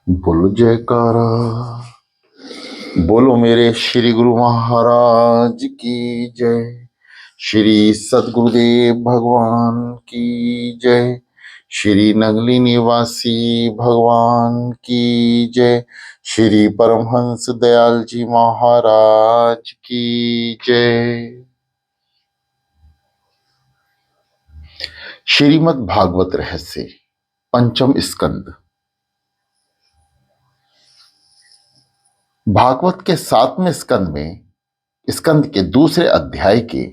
बोलो जयकारा। बोलो मेरे श्री गुरु महाराज की जय। श्री सद्गुरुदेव भगवान की जय। श्री नगली निवासी भगवान की जय। श्री परमहंस दयाल जी महाराज की जय। श्रीमद् भागवत रहस्य पंचम स्कंद। भागवत के 7वें स्कंद के दूसरे अध्याय के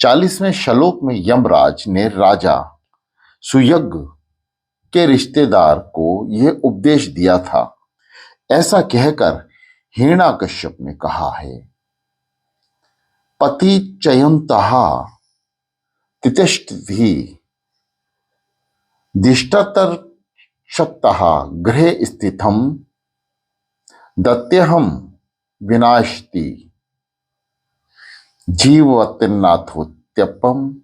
40वें श्लोक में यमराज ने राजा सुयज्ञ के रिश्तेदार को यह उपदेश दिया था। ऐसा कहकर हिरण्याकश्यप ने कहा है, पति चयंतः तितिष्ठति दिष्टतर शक्तः गृहे स्थितम दत्यहम विनाशति जीवतिन्नाथोत्यपम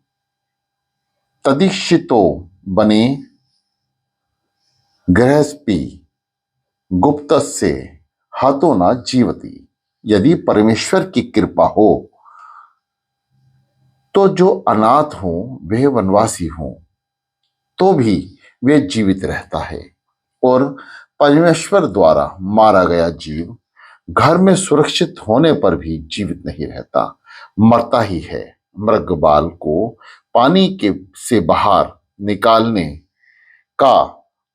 तदीक्षितो बने गृहस्पि गुप्तस्य हतो न जीवति। यदि परमेश्वर की कृपा हो तो जो अनाथ हो वे वनवासी हो तो भी वे जीवित रहता है, और परमेश्वर द्वारा मारा गया जीव घर में सुरक्षित होने पर भी जीवित नहीं रहता, मरता ही है। मृगबाल को पानी के से बाहर निकालने का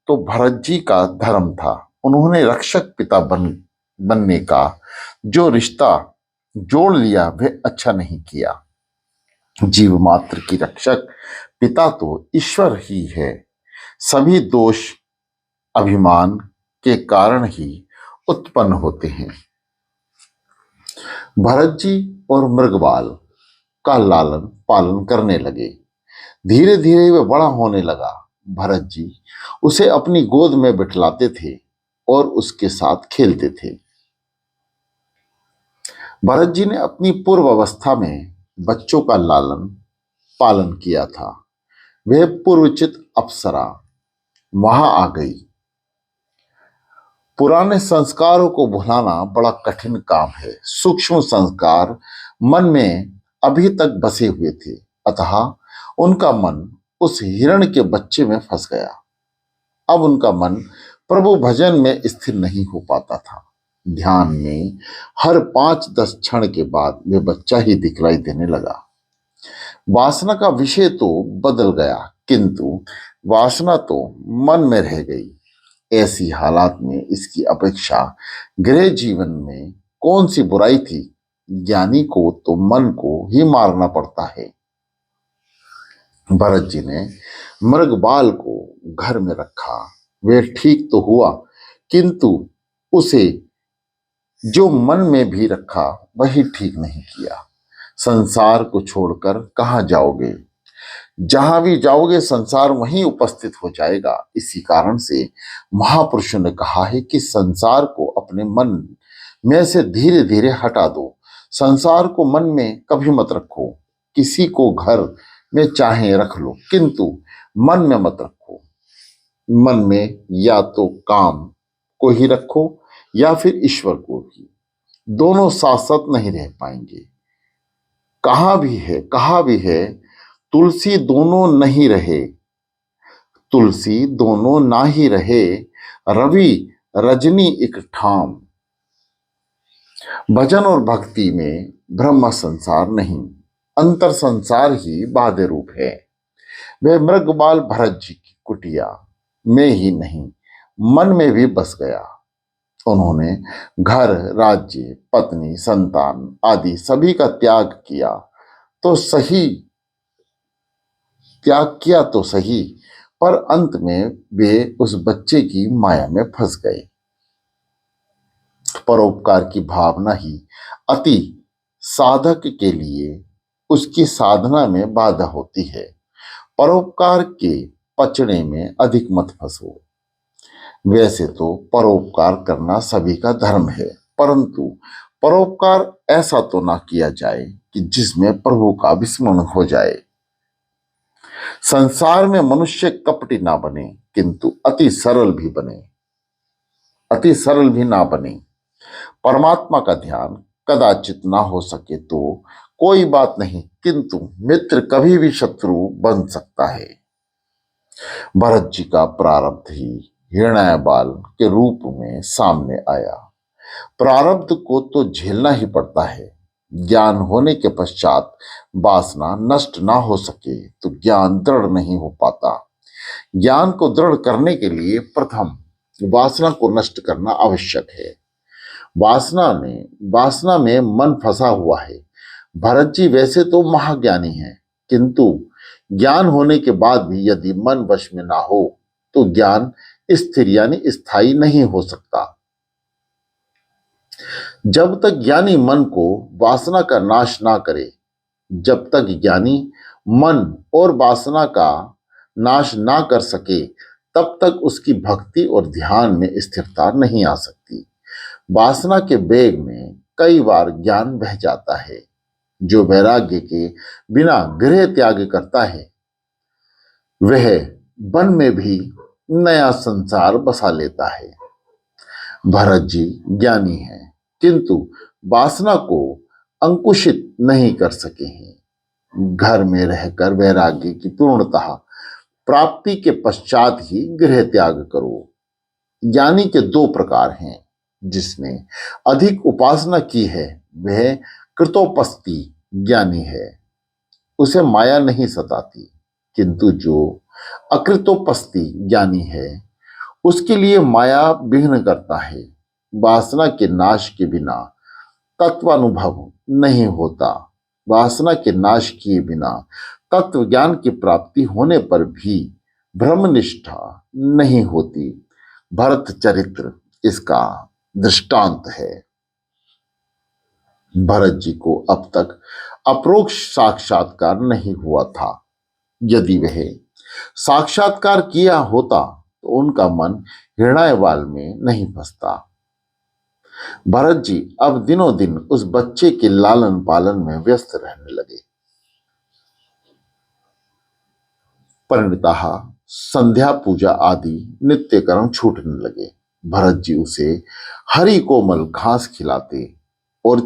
तो भरत जी का धर्म था। उन्होंने रक्षक पिता बनने का जो रिश्ता जोड़ लिया वह अच्छा नहीं किया। जीव मात्र की रक्षक पिता तो ईश्वर ही है। सभी दोष अभिमान के कारण ही उत्पन्न होते हैं। भरत जी और मृगबाल का लालन पालन करने लगे। धीरे धीरे वह बड़ा होने लगा। भरत जी उसे अपनी गोद में बिठलाते थे और उसके साथ खेलते थे। भरत जी ने अपनी पूर्व अवस्था में बच्चों का लालन पालन किया था। वह पूर्वचित अप्सरा वहां आ गई। पुराने संस्कारों को भुलाना बड़ा कठिन काम है। सूक्ष्म संस्कार मन में अभी तक बसे हुए थे, अतः उनका मन उस हिरण के बच्चे में फंस गया। अब उनका मन प्रभु भजन में स्थिर नहीं हो पाता था। ध्यान में हर 5-10 क्षण के बाद वे बच्चा ही दिखलाई देने लगा। वासना का विषय तो बदल गया, किंतु वासना तो मन में रह गई। ऐसी हालात में इसकी अपेक्षा गृह जीवन में कौन सी बुराई थी। ज्ञानी को तो मन को ही मारना पड़ता है। भरत जी ने मृगबाल को घर में रखा। वह ठीक तो हुआ, किंतु उसे जो मन में भी रखा वही ठीक नहीं किया। संसार को छोड़कर कहाँ जाओगे? जहां भी जाओगे संसार वहीं उपस्थित हो जाएगा। इसी कारण से महापुरुषों ने कहा है कि संसार को अपने मन में से धीरे धीरे हटा दो। संसार को मन में कभी मत रखो। किसी को घर में चाहे रख लो, किंतु मन में मत रखो। मन में या तो काम को ही रखो या फिर ईश्वर को ही। दोनों साथ साथ नहीं रह पाएंगे। कहा भी है तुलसी दोनों नहीं रहे, तुलसी दोनों ना ही रहे, रवि रजनी एक ठाम। भजन और भक्ति में ब्रह्म संसार नहीं, अंतर संसार ही बाध्य रूप है। वह मृगबाल भरत जी की कुटिया में ही नहीं, मन में भी बस गया। उन्होंने घर, राज्य, पत्नी, संतान आदि सभी का त्याग किया तो सही, पर अंत में वे उस बच्चे की माया में फंस गए। परोपकार की भावना ही अति साधक के लिए उसकी साधना में बाधा होती है। परोपकार के पचड़े में अधिक मत फंसो। वैसे तो परोपकार करना सभी का धर्म है, परंतु परोपकार ऐसा तो ना किया जाए कि जिसमें प्रभु का विस्मरण हो जाए। संसार में मनुष्य कपटी ना बने, किंतु अति सरल भी बने। अति सरल भी ना बने। परमात्मा का ध्यान कदाचित ना हो सके तो कोई बात नहीं, किंतु मित्र कभी भी शत्रु बन सकता है। भरत जी का प्रारब्ध ही हिरण्य बाल के रूप में सामने आया। प्रारब्ध को तो झेलना ही पड़ता है। ज्ञान होने के पश्चात वासना नष्ट ना हो सके तो ज्ञान दृढ़ नहीं हो पाता। ज्ञान को दृढ़ करने के लिए प्रथम वासना को नष्ट करना आवश्यक है। वासना में मन फंसा हुआ है। भरत जी वैसे तो महाज्ञानी हैं, किंतु ज्ञान होने के बाद भी यदि मन वश में ना हो तो ज्ञान स्थिर यानी स्थायी नहीं हो सकता। जब तक ज्ञानी मन को वासना का नाश ना करे, जब तक ज्ञानी मन और वासना का नाश ना कर सके, तब तक उसकी भक्ति और ध्यान में स्थिरता नहीं आ सकती। वासना के वेग में कई बार ज्ञान बह जाता है। जो वैराग्य के बिना गृह त्याग करता है, वह वन में भी नया संसार बसा लेता है। भरत जी ज्ञानी हैं, किंतु वासना को अंकुशित नहीं कर सके हैं। घर में रहकर वैराग्य की पूर्णतः प्राप्ति के पश्चात ही गृह त्याग करो। ज्ञानी के दो प्रकार हैं। जिसने अधिक उपासना की है वह कृतोपस्ती ज्ञानी है, उसे माया नहीं सताती। किंतु जो अकृतोपस्ती ज्ञानी है, उसके लिए माया विघ्न करता है। वासना के नाश के बिना तत्वानुभव नहीं होता। वासना के नाश किए बिना तत्व ज्ञान की प्राप्ति होने पर भी ब्रह्मनिष्ठा नहीं होती। भरत चरित्र इसका दृष्टांत है। भरत जी को अब तक अप्रोक्ष साक्षात्कार नहीं हुआ था। यदि वह साक्षात्कार किया होता तो उनका मन हृदयवाल में नहीं फंसता। भरत जी अब दिनों दिन उस बच्चे के लालन पालन में व्यस्त रहने लगे। परिणितः संध्या पूजा आदि नित्य कर्म छूटने लगे। भरत जी उसे हरी कोमल घास खिलाते और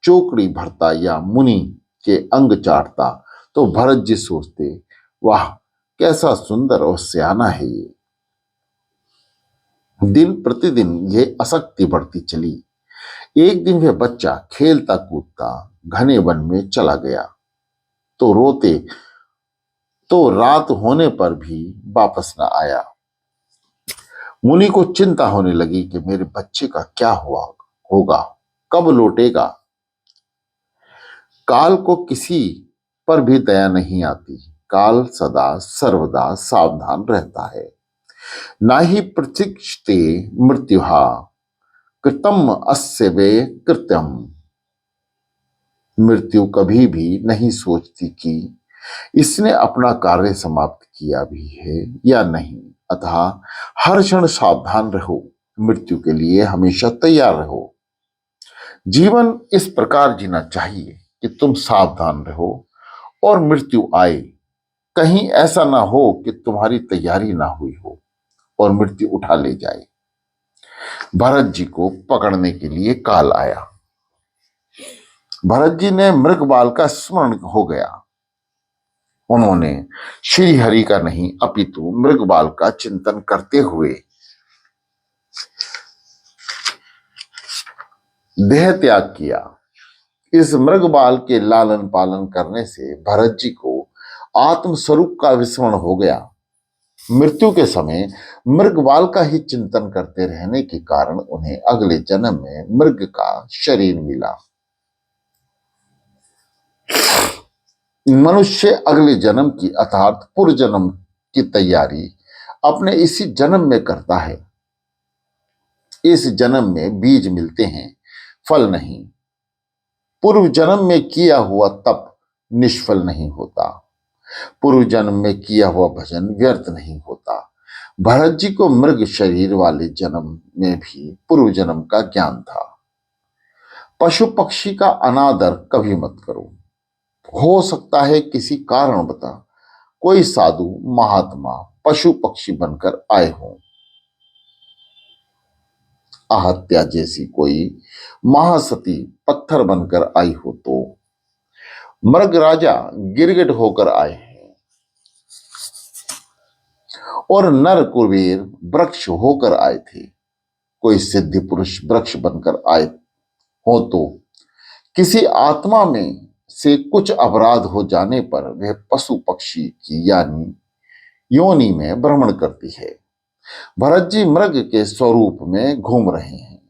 चोकड़ी भरता या मुनि के अंग चाटता तो भरत जी सोचते, वाह कैसा सुंदर और सयाना है ये। दिन प्रतिदिन यह आसक्ति बढ़ती चली। एक दिन वह बच्चा खेलता कूदता घने वन में चला गया तो रोते तो रात होने पर भी वापस न आया। मुनि को चिंता होने लगी कि मेरे बच्चे का क्या हुआ होगा, कब लौटेगा। काल को किसी पर भी दया नहीं आती। काल सदा सर्वदा सावधान रहता है। ना ही प्रतीक्षते मृत्युहा कृतम अस्य वे कृत्यम। मृत्यु कभी भी नहीं सोचती कि इसने अपना कार्य समाप्त किया भी है या नहीं। अतः हर क्षण सावधान रहो, मृत्यु के लिए हमेशा तैयार रहो। जीवन इस प्रकार जीना चाहिए कि तुम सावधान रहो और मृत्यु आए, कहीं ऐसा ना हो कि तुम्हारी तैयारी ना हुई हो और मृत्यु उठा ले जाए। भरत जी को पकड़ने के लिए काल आया। भरत जी ने मृगबाल का स्मरण हो गया। उन्होंने श्री हरि का नहीं अपितु मृगबाल का चिंतन करते हुए देह त्याग किया। इस मृगबाल के लालन पालन करने से भरत जी को आत्म स्वरूप का विस्मरण हो गया। मृत्यु के समय मृगबाल का ही चिंतन करते रहने के कारण उन्हें अगले जन्म में मृग का शरीर मिला। मनुष्य अगले जन्म की अर्थात पूर्व जन्म की तैयारी अपने इसी जन्म में करता है। इस जन्म में बीज मिलते हैं, फल नहीं। पूर्व जन्म में किया हुआ तप निष्फल नहीं होता। पूर्व जन्म में किया हुआ भजन व्यर्थ नहीं होता। भरत जी को मृग शरीर वाले जन्म में भी पूर्व जन्म का ज्ञान था। पशु पक्षी का अनादर कभी मत करो। हो सकता है किसी कारण बता कोई साधु महात्मा पशु पक्षी बनकर आए हों। आहत्या जैसी कोई महासती पत्थर बनकर आई हो तो। मृग राजा गिरगिट होकर आए हैं और नर कुबेर वृक्ष होकर आए थे। कोई सिद्धि पुरुष वृक्ष बनकर आए हो तो किसी आत्मा में से कुछ अपराध हो जाने पर वह पशु पक्षी की यानी योनि में भ्रमण करती है। भरत जी मृग के स्वरूप में घूम रहे हैं।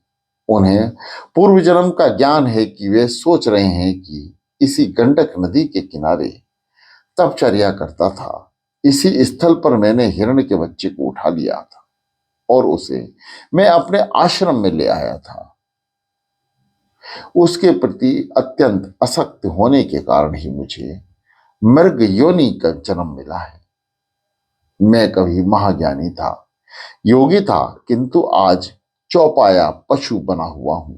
उन्हें पूर्व जन्म का ज्ञान है कि वे सोच रहे हैं कि इसी गंडक नदी के किनारे तपचर्या करता था। इसी स्थल पर मैंने हिरण के बच्चे को उठा लिया था और उसे मैं अपने आश्रम में ले आया था। उसके प्रति अत्यंत आसक्त होने के कारण ही मुझे मृग योनि का जन्म मिला है। मैं कभी महाज्ञानी था, योगी था, किंतु आज चौपाया पशु बना हुआ हूं।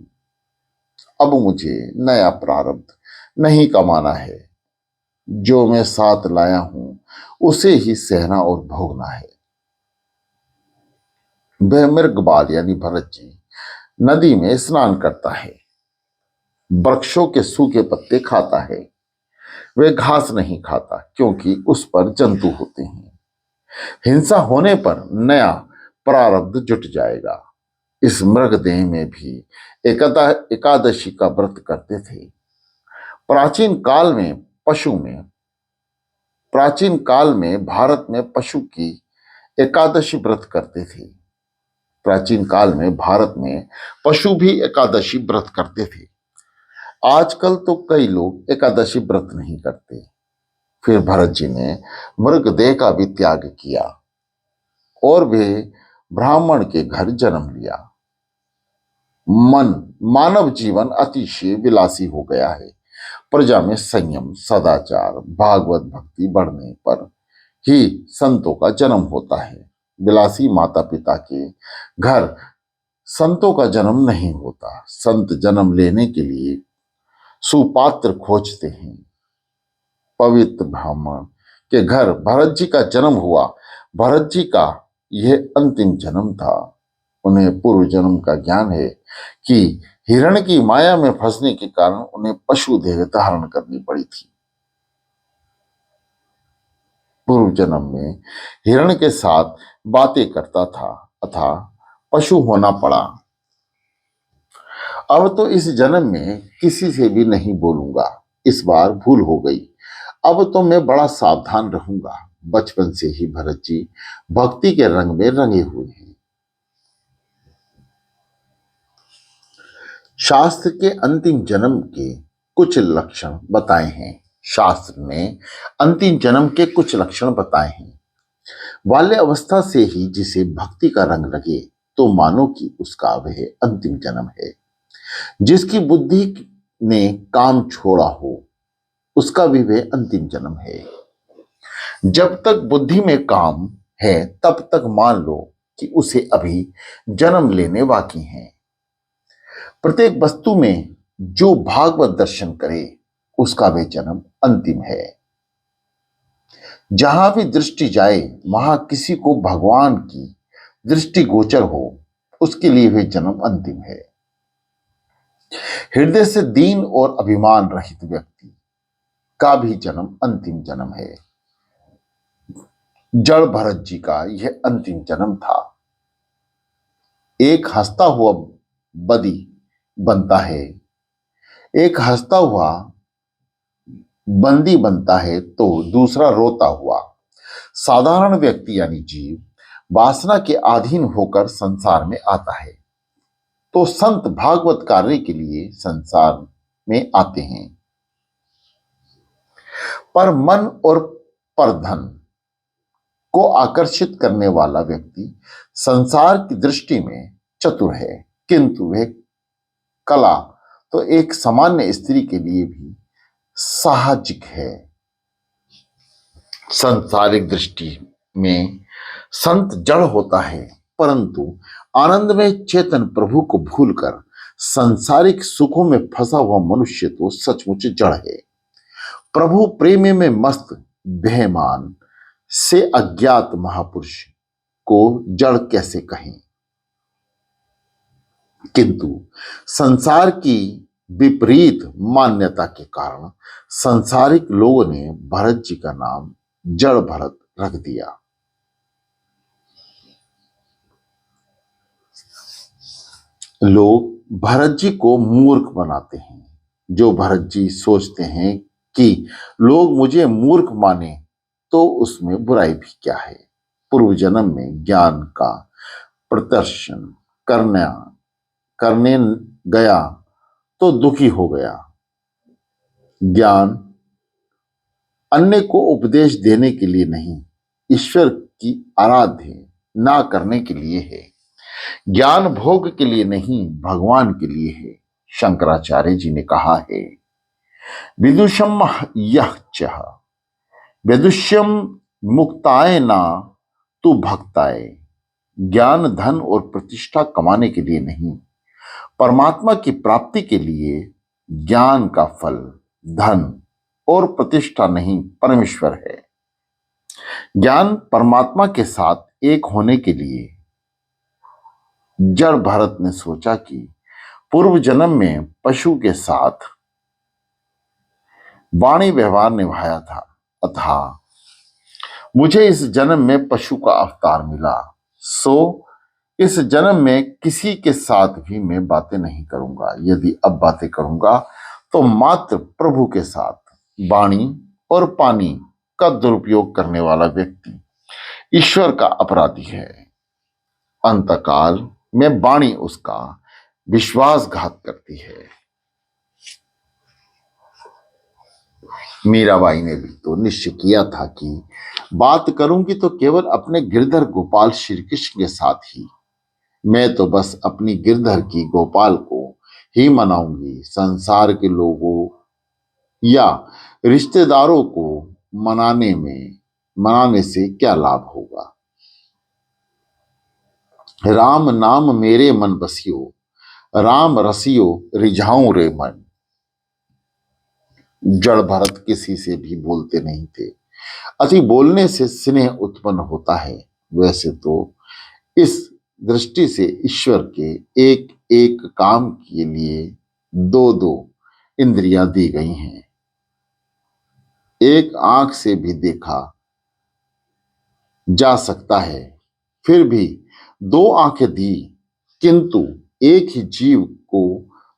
अब मुझे नया प्रारब्ध नहीं कमाना है। जो मैं साथ लाया हूं उसे ही सहना और भोगना है। वह मृगबाल यानी भरत जी नदी में स्नान करता है, वृक्षों के सूखे पत्ते खाता है। वह घास नहीं खाता क्योंकि उस पर जंतु होते हैं। हिंसा होने पर नया प्रारब्ध जुट जाएगा। इस मृगदेह में भी एकादशी का व्रत करते थे। प्राचीन काल में भारत में पशु की एकादशी व्रत करते थे। प्राचीन काल में भारत में पशु भी एकादशी व्रत करते थे। आजकल तो कई लोग एकादशी व्रत नहीं करते। फिर भरत जी ने मृगदेह का भी त्याग किया और वे ब्राह्मण के घर जन्म लिया। मानव जीवन अतिशय विलासी हो गया है। प्रजा में संयम, सदाचार, भागवत भक्ति बढ़ने पर ही संतों का जन्म होता है। विलासी माता पिता के घर संतों का जन्म नहीं होता। संत जन्म लेने के लिए सुपात्र खोजते हैं। पवित्र ब्राह्मण के घर भरत जी का जन्म हुआ। भरत जी का यह अंतिम जन्म था। उन्हें पूर्व जन्म का ज्ञान है कि हिरण की माया में फंसने के कारण उन्हें पशु देह धारण करनी पड़ी थी। पूर्व जन्म में हिरण के साथ बातें करता था अतः पशु होना पड़ा। अब तो इस जन्म में किसी से भी नहीं बोलूंगा। इस बार भूल हो गई। अब तो मैं बड़ा सावधान रहूंगा। बचपन से ही भरत जी भक्ति के रंग में रंगे हुए हैं। शास्त्र के अंतिम जन्म के कुछ लक्षण बताए हैं। शास्त्र ने अंतिम जन्म के कुछ लक्षण बताए हैं। बाल्य अवस्था से ही जिसे भक्ति का रंग लगे तो मानो कि उसका वह अंतिम जन्म है। जिसकी बुद्धि ने काम छोड़ा हो उसका भी वह अंतिम जन्म है। जब तक बुद्धि में काम है तब तक मान लो कि उसे अभी जन्म लेने बाकी हैं। प्रत्येक वस्तु में जो भागवत दर्शन करे उसका वह जन्म अंतिम है। जहां भी दृष्टि जाए वहां किसी को भगवान की दृष्टि गोचर हो उसके लिए वह जन्म अंतिम है। हृदय से दीन और अभिमान रहित व्यक्ति का भी जन्म अंतिम जन्म है। जड़ भरत जी का यह अंतिम जन्म था। एक हंसता हुआ बदी बनता है, एक हंसता हुआ बंदी बनता है तो दूसरा रोता हुआ। साधारण व्यक्ति यानी जीव वासना के अधीन होकर संसार में आता है तो संत भागवत कार्य के लिए संसार में आते हैं। पर मन और पर धन को आकर्षित करने वाला व्यक्ति संसार की दृष्टि में चतुर है, किंतु वह कला तो एक सामान्य स्त्री के लिए भी साहजिक है। सांसारिक दृष्टि में संत जड़ होता है, परंतु आनंद में चेतन प्रभु को भूलकर सांसारिक सुखों में फंसा हुआ मनुष्य तो सचमुच जड़ है। प्रभु प्रेम में मस्त बेईमान से अज्ञात महापुरुष को जड़ कैसे कहें। किंतु संसार की विपरीत मान्यता के कारण संसारिक लोगों ने भरत जी का नाम जड़ भरत रख दिया। लोग भरत जी को मूर्ख बनाते हैं। जो भरत जी सोचते हैं कि लोग मुझे मूर्ख माने तो उसमें बुराई भी क्या है। पूर्व जन्म में ज्ञान का प्रदर्शन करने गया तो दुखी हो गया। ज्ञान अन्य को उपदेश देने के लिए नहीं, ईश्वर की आराध्य ना करने के लिए है। ज्ञान भोग के लिए नहीं, भगवान के लिए है। शंकराचार्य जी ने कहा है, विदुषम यह चह विदुष्यम मुक्ताय ना तू भक्ताय। ज्ञान धन और प्रतिष्ठा कमाने के लिए नहीं, परमात्मा की प्राप्ति के लिए। ज्ञान का फल धन और प्रतिष्ठा नहीं, परमेश्वर है। ज्ञान परमात्मा के साथ एक होने के लिए जड़ भरत ने सोचा कि पूर्व जन्म में पशु के साथ वाणी व्यवहार निभाया था, अतः मुझे इस जन्म में पशु का अवतार मिला। सो इस जन्म में किसी के साथ भी मैं बातें नहीं करूंगा। यदि अब बातें करूंगा तो मात्र प्रभु के साथ। वाणी और पानी का दुरुपयोग करने वाला व्यक्ति ईश्वर का अपराधी है। अंतकाल में वाणी उसका विश्वासघात करती है। मीराबाई ने भी तो निश्चय किया था कि बात करूंगी तो केवल अपने गिरधर गोपाल श्री कृष्ण के साथ ही। मैं तो बस अपनी गिरधर की गोपाल को ही मनाऊंगी। संसार के लोगों या रिश्तेदारों को मनाने से क्या लाभ होगा। राम नाम मेरे मन बसियो, राम रसियो रिझाऊं रे मन। जड़ भरत किसी से भी बोलते नहीं थे। अति बोलने से स्नेह उत्पन्न होता है। वैसे तो इस दृष्टि से ईश्वर के एक एक काम के लिए दो दो इंद्रियां दी गई हैं। एक आंख से भी देखा जा सकता है, फिर भी दो आंखें दी, किंतु एक ही जीव को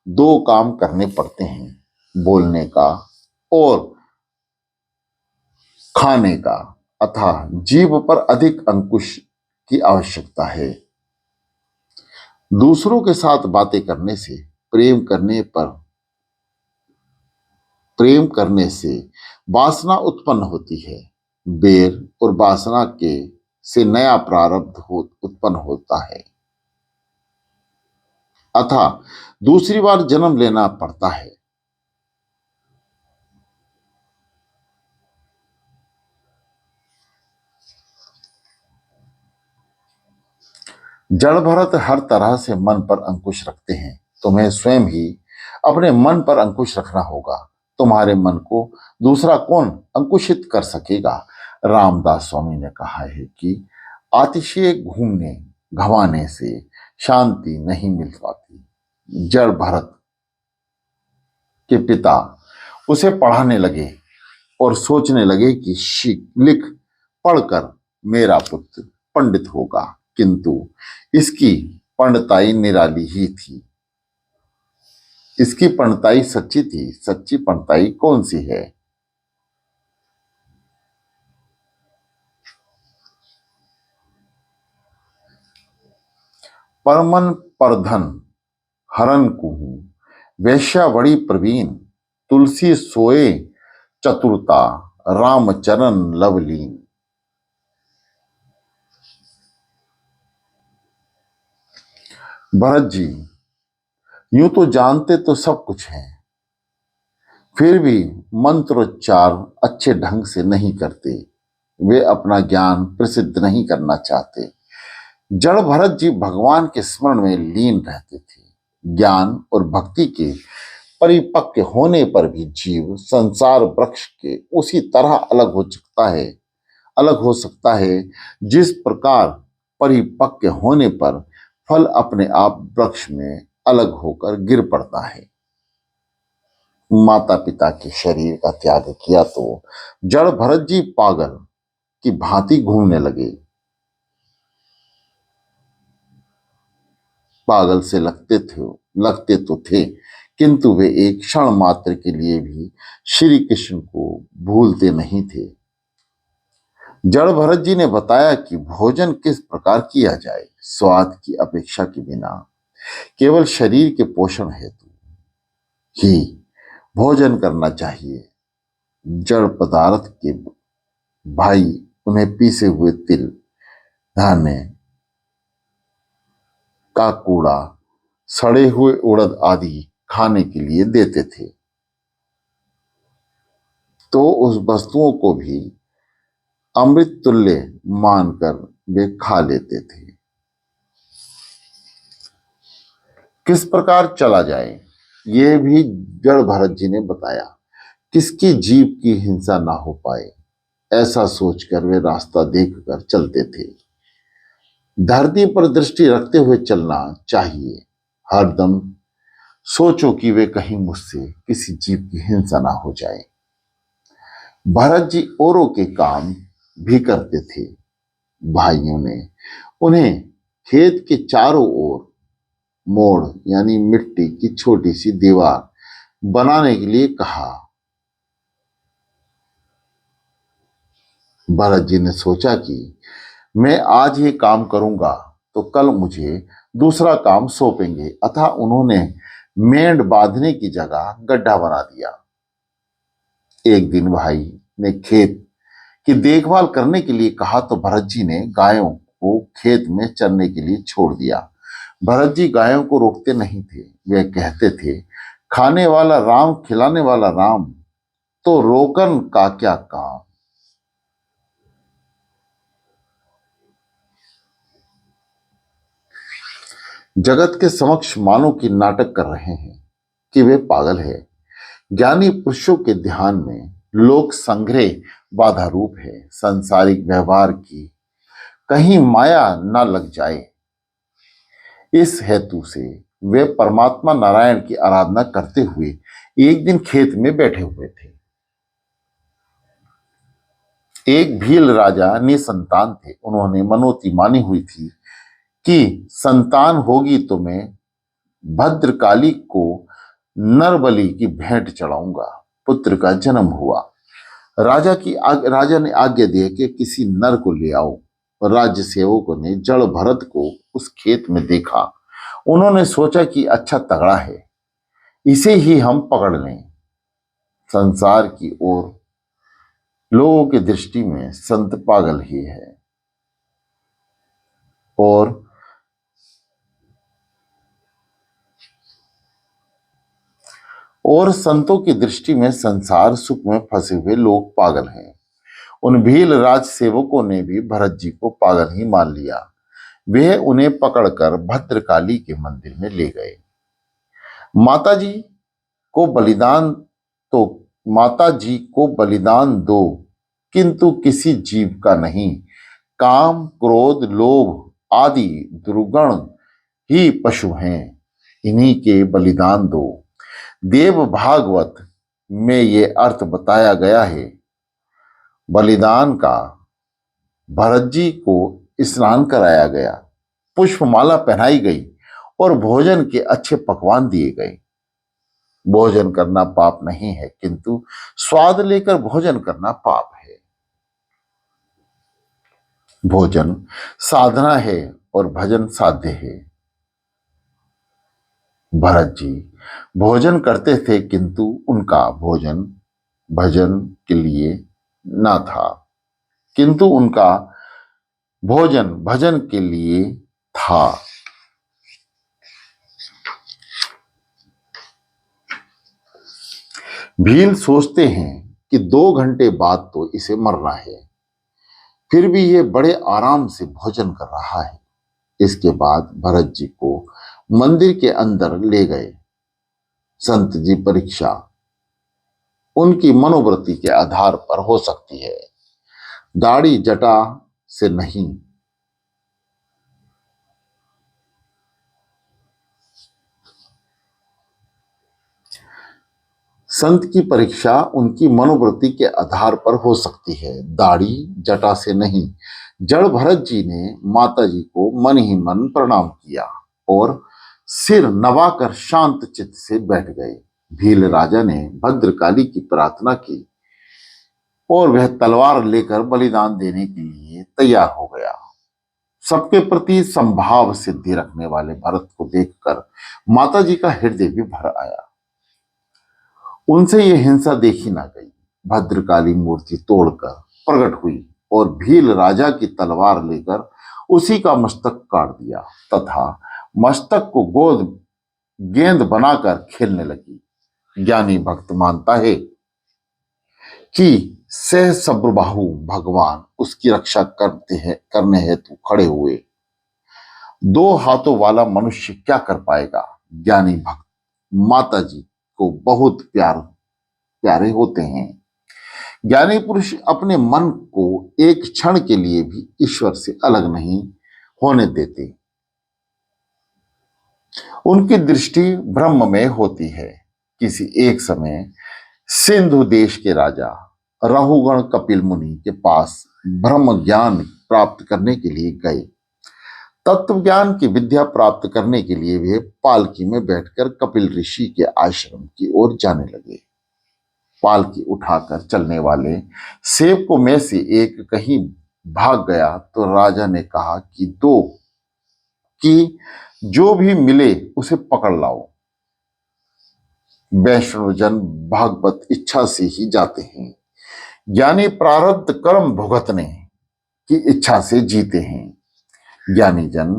दो काम करने पड़ते हैं, बोलने का और खाने का। अतः जीव पर अधिक अंकुश की आवश्यकता है। दूसरों के साथ बातें करने से, प्रेम करने से वासना उत्पन्न होती है। बेर और वासना के से नया प्रारब्ध उत्पन्न होता है, अतः दूसरी बार जन्म लेना पड़ता है। जड़ भरत हर तरह से मन पर अंकुश रखते हैं। तुम्हें स्वयं ही अपने मन पर अंकुश रखना होगा। तुम्हारे मन को दूसरा कौन अंकुशित कर सकेगा। रामदास स्वामी ने कहा है कि अतिशय घूमने घमाने से शांति नहीं मिल पाती। जड़ भरत के पिता उसे पढ़ाने लगे और सोचने लगे कि लिख पढ़कर मेरा पुत्र पंडित होगा, किंतु इसकी पंडिताई निराली ही थी। इसकी पंडिताई सच्ची थी। सच्ची पंडिताई कौन सी है। परमन परधन हरन कुहू, वैश्या बड़ी प्रवीण, तुलसी सोए चतुरता, रामचरण लवलीन। भरत जी यूं तो जानते तो सब कुछ हैं, फिर भी मंत्रोच्चार अच्छे ढंग से नहीं करते। वे अपना ज्ञान प्रसिद्ध नहीं करना चाहते। जड़ भरत जी भगवान के स्मरण में लीन रहते थे। ज्ञान और भक्ति के परिपक्व होने पर भी जीव संसार वृक्ष के उसी तरह अलग हो सकता है जिस प्रकार परिपक्व होने पर फल अपने आप वृक्ष में अलग होकर गिर पड़ता है। माता पिता के शरीर का त्याग किया तो जड़ भरत जी पागल की भांति घूमने लगे। पागल से लगते तो थे, किंतु वे एक क्षण मात्र के लिए भी श्री कृष्ण को भूलते नहीं थे। जड़ भरत जी ने बताया कि भोजन किस प्रकार किया जाए। स्वाद की अपेक्षा के बिना केवल शरीर के पोषण हेतु ही भोजन करना चाहिए। जड़ पदार्थ के भाई उन्हें पीसे हुए तिल, धान्य का कूड़ा, सड़े हुए उड़द आदि खाने के लिए देते थे, तो उस वस्तुओं को भी अमृत तुल्य मानकर वे खा लेते थे। किस प्रकार चला जाए, यह भी जड़ भरत जी ने बताया। किसकी जीव की हिंसा ना हो पाए, ऐसा सोचकर वे रास्ता देखकर चलते थे। धरती पर दृष्टि रखते हुए चलना चाहिए। हरदम सोचो कि वे कहीं मुझसे किसी जीव की हिंसा ना हो जाए। भरत जी औरों के काम भी करते थे। भाइयों ने उन्हें खेत के चारों ओर मोड़ यानी मिट्टी की छोटी सी दीवार बनाने के लिए कहा। भरत जी ने सोचा कि मैं आज ये काम करूंगा तो कल मुझे दूसरा काम सौंपेंगे, अतः उन्होंने मेंढ बांधने की जगह गड्ढा बना दिया। एक दिन भाई ने खेत की देखभाल करने के लिए कहा तो भरत जी ने गायों को खेत में चरने के लिए छोड़ दिया। भरत जी गायों को रोकते नहीं थे। वे कहते थे, खाने वाला राम, खिलाने वाला राम, तो रोकन का क्या काम। जगत के समक्ष मानो की नाटक कर रहे हैं कि वे पागल है। ज्ञानी पुरुषों के ध्यान में लोक संग्रह बाधा रूप है। सांसारिक व्यवहार की कहीं माया न लग जाए, इस हेतु से वे परमात्मा नारायण की आराधना करते हुए एक दिन खेत में बैठे हुए थे। एक भील राजा निसंतान थे। उन्होंने मनोती मानी हुई थी कि संतान होगी तो मैं भद्रकाली को नरबलि की भेंट चढ़ाऊंगा। पुत्र का जन्म हुआ। राजा ने आज्ञा दी कि किसी नर को ले आओ। राज्य सेवकों ने जड़ भरत को उस खेत में देखा। उन्होंने सोचा कि अच्छा तगड़ा है, इसे ही हम पकड़ लें। संसार की ओर लोगों की दृष्टि में संत पागल ही है, और संतों की दृष्टि में संसार सुख में फंसे हुए लोग पागल हैं। उन भील राज सेवकों ने भी भरत जी को पागल ही मान लिया। वे उन्हें पकड़कर भद्रकाली के मंदिर में ले गए। माता जी को बलिदान तो माता जी को बलिदान दो, किंतु किसी जीव का नहीं। काम, क्रोध, लोभ आदि दुर्गुण ही पशु हैं, इन्हीं के बलिदान दो। देव भागवत में ये अर्थ बताया गया है। बलिदान का भरत जी को स्नान कराया गया, पुष्पमाला पहनाई गई और भोजन के अच्छे पकवान दिए गए। भोजन करना पाप नहीं है, किंतु स्वाद लेकर भोजन करना पाप है। भोजन साधना है और भजन साध्य है। भरत जी भोजन करते थे, किंतु उनका भोजन भजन के लिए ना था, किंतु उनका भोजन भजन के लिए था। भील सोचते हैं कि 2 घंटे बाद तो इसे मरना है, फिर भी ये बड़े आराम से भोजन कर रहा है। इसके बाद भरत जी को मंदिर के अंदर ले गए। संत जी परीक्षा उनकी मनोवृत्ति के आधार पर हो सकती है, दाढ़ी जटा से नहीं। संत की परीक्षा उनकी मनोवृत्ति के आधार पर हो सकती है, दाढ़ी जटा से नहीं। जड़ भरत जी ने माता जी को मन ही मन प्रणाम किया और सिर नवाकर शांत चित्त से बैठ गए। भील राजा ने भद्रकाली की प्रार्थना की और वह तलवार लेकर बलिदान देने के लिए तैयार हो गया। सबके प्रति संभाव सिद्धि रखने वाले भरत को देखकर माता जी का हृदय भी भर आया। उनसे यह हिंसा देखी ना गई। भद्रकाली मूर्ति तोड़कर प्रकट हुई और भील राजा की तलवार लेकर उसी का मस्तक काट दिया तथा मस्तक को गेंद बनाकर खेलने लगी। ज्ञानी भक्त मानता है कि सह सब्रबाहु भगवान उसकी रक्षा करने हेतु खड़े हुए। दो हाथों वाला मनुष्य क्या कर पाएगा। ज्ञानी भक्त माता जी को बहुत प्यारे होते हैं। ज्ञानी पुरुष अपने मन को एक क्षण के लिए भी ईश्वर से अलग नहीं होने देते। उनकी दृष्टि ब्रह्म में होती है। किसी एक समय सिंधु देश के राजा रहुगण कपिल मुनि के पास ब्रह्म ज्ञान प्राप्त करने के लिए गए। तत्व ज्ञान की विद्या प्राप्त करने के लिए वे पालकी में बैठकर कपिल ऋषि के आश्रम की ओर जाने लगे। पालकी उठाकर चलने वाले सेवकों में से एक कहीं भाग गया तो राजा ने कहा कि जो भी मिले उसे पकड़ लाओ। वैष्णवजन भागवत इच्छा से ही जाते हैं। ज्ञानी प्रारब्ध कर्म भुगतने की इच्छा से जीते हैं। ज्ञानी जन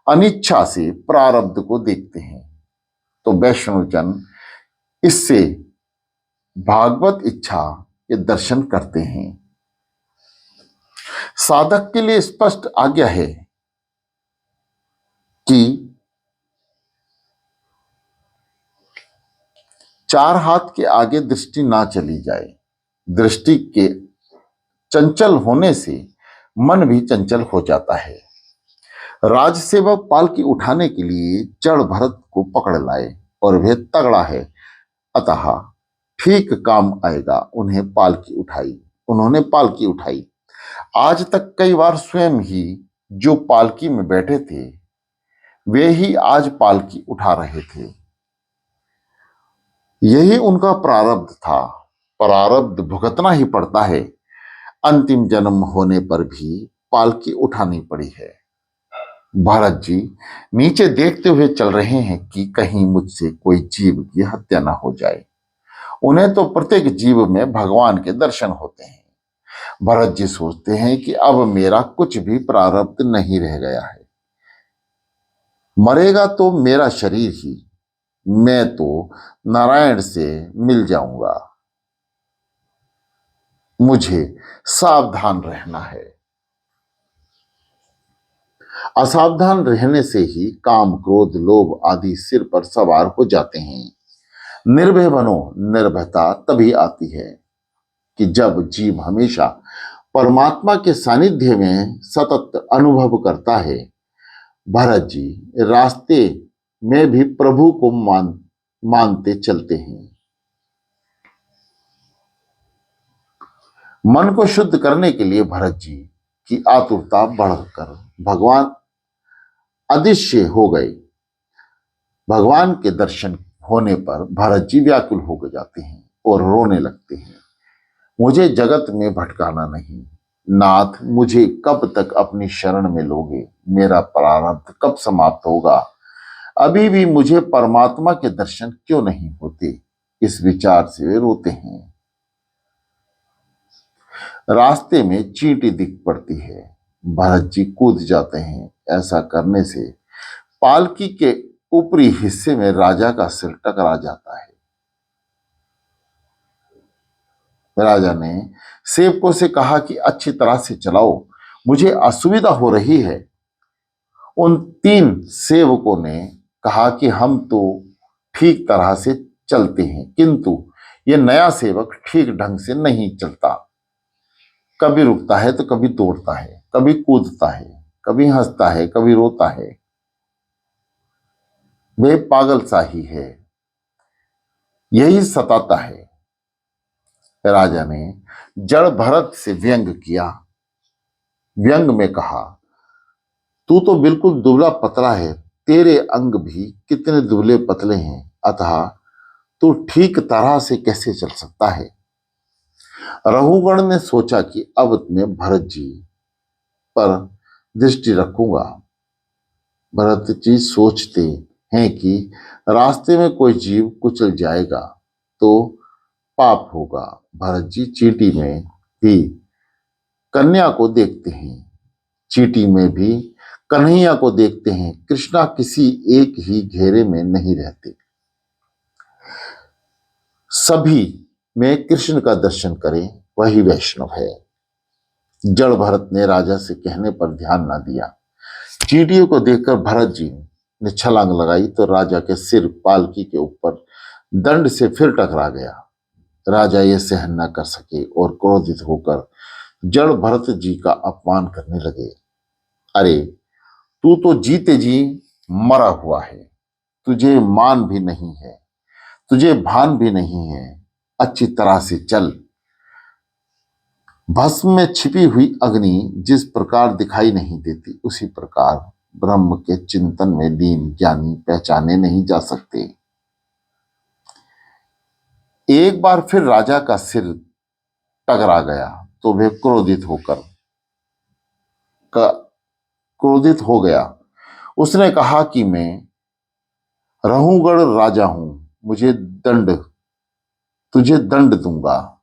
अनिच्छा से प्रारब्ध को देखते हैं। तो वैष्णवजन इससे भागवत इच्छा के दर्शन करते हैं। साधक के लिए स्पष्ट आज्ञा है कि चार हाथ के आगे दृष्टि ना चली जाए। दृष्टि के चंचल होने से मन भी चंचल हो जाता है। राजसेवक पालकी उठाने के लिए जड़ भरत को पकड़ लाए और वह तगड़ा है, अतः ठीक काम आएगा। उन्होंने पालकी उठाई। आज तक कई बार स्वयं ही जो पालकी में बैठे थे वे ही आज पालकी उठा रहे थे। यही उनका प्रारब्ध था। प्रारब्ध भुगतना ही पड़ता है। अंतिम जन्म होने पर भी पालकी उठानी पड़ी है। भरत जी नीचे देखते हुए चल रहे हैं कि कहीं मुझसे कोई जीव की हत्या ना हो जाए। उन्हें तो प्रत्येक जीव में भगवान के दर्शन होते हैं। भरत जी सोचते हैं कि अब मेरा कुछ भी प्रारब्ध नहीं रह गया है। मरेगा तो मेरा शरीर ही, मैं तो नारायण से मिल जाऊंगा। मुझे सावधान रहना है। असावधान रहने से ही काम क्रोध लोभ आदि सिर पर सवार हो जाते हैं। निर्भय बनो। निर्भयता तभी आती है कि जब जीव हमेशा परमात्मा के सानिध्य में सतत अनुभव करता है। भरत जी रास्ते में भी प्रभु को मानते चलते हैं। मन को शुद्ध करने के लिए भरत जी की आतुरता बढ़कर भगवान अदृश्य हो गए। भगवान के दर्शन होने पर भरत जी व्याकुल हो जाते हैं और रोने लगते हैं। मुझे जगत में भटकाना नहीं। नाथ, मुझे कब तक अपनी शरण में लोगे। मेरा प्रारब्ध कब समाप्त होगा। अभी भी मुझे परमात्मा के दर्शन क्यों नहीं होते। इस विचार से वे रोते हैं। रास्ते में चींटी दिख पड़ती है। भरत जी कूद जाते हैं। ऐसा करने से पालकी के ऊपरी हिस्से में राजा का सिर टकरा जाता है। राजा ने सेवकों से कहा कि अच्छी तरह से चलाओ, मुझे असुविधा हो रही है। उन 3 सेवकों ने कहा कि हम तो ठीक तरह से चलते हैं, किंतु यह नया सेवक ठीक ढंग से नहीं चलता। कभी रुकता है तो कभी दौड़ता है, कभी कूदता है, कभी हंसता है, कभी रोता है। वे पागल सा ही है, यही सताता है। राजा ने जड़ भरत से व्यंग किया। व्यंग में कहा, तू तो बिल्कुल दुबला पतला है, तेरे अंग भी कितने दुबले पतले हैं, अतः तू ठीक तरह से कैसे चल सकता है। रघुगण ने सोचा कि अब मैं भरत जी पर दृष्टि रखूंगा। भरत जी सोचते हैं कि रास्ते में कोई जीव कुचल जाएगा तो पाप होगा। भरत जी चींटी में भी कन्या को देखते हैं, चींटी में भी कन्हैया को देखते हैं। कृष्णा किसी एक ही घेरे में नहीं रहते, सभी में कृष्ण का दर्शन करें वही वैष्णव है। जड़ भरत ने राजा से कहने पर ध्यान न दिया। चींटियों को देखकर भरत जी ने छलांग लगाई तो राजा के सिर पालकी के ऊपर दंड से फिर टकरा गया। राजा ये सहन न कर सके और क्रोधित होकर जड़ भरत जी का अपमान करने लगे। अरे, तू तो जीते जी मरा हुआ है, तुझे मान भी नहीं है, तुझे भान भी नहीं है, अच्छी तरह से चल। भस्म में छिपी हुई अग्नि जिस प्रकार दिखाई नहीं देती, उसी प्रकार ब्रह्म के चिंतन में लीन ज्ञानी पहचाने नहीं जा सकते। एक बार फिर राजा का सिर टकरा गया तो वह क्रोधित हो गया। उसने कहा कि मैं रहुगढ़ राजा हूं, तुझे दंड दूंगा।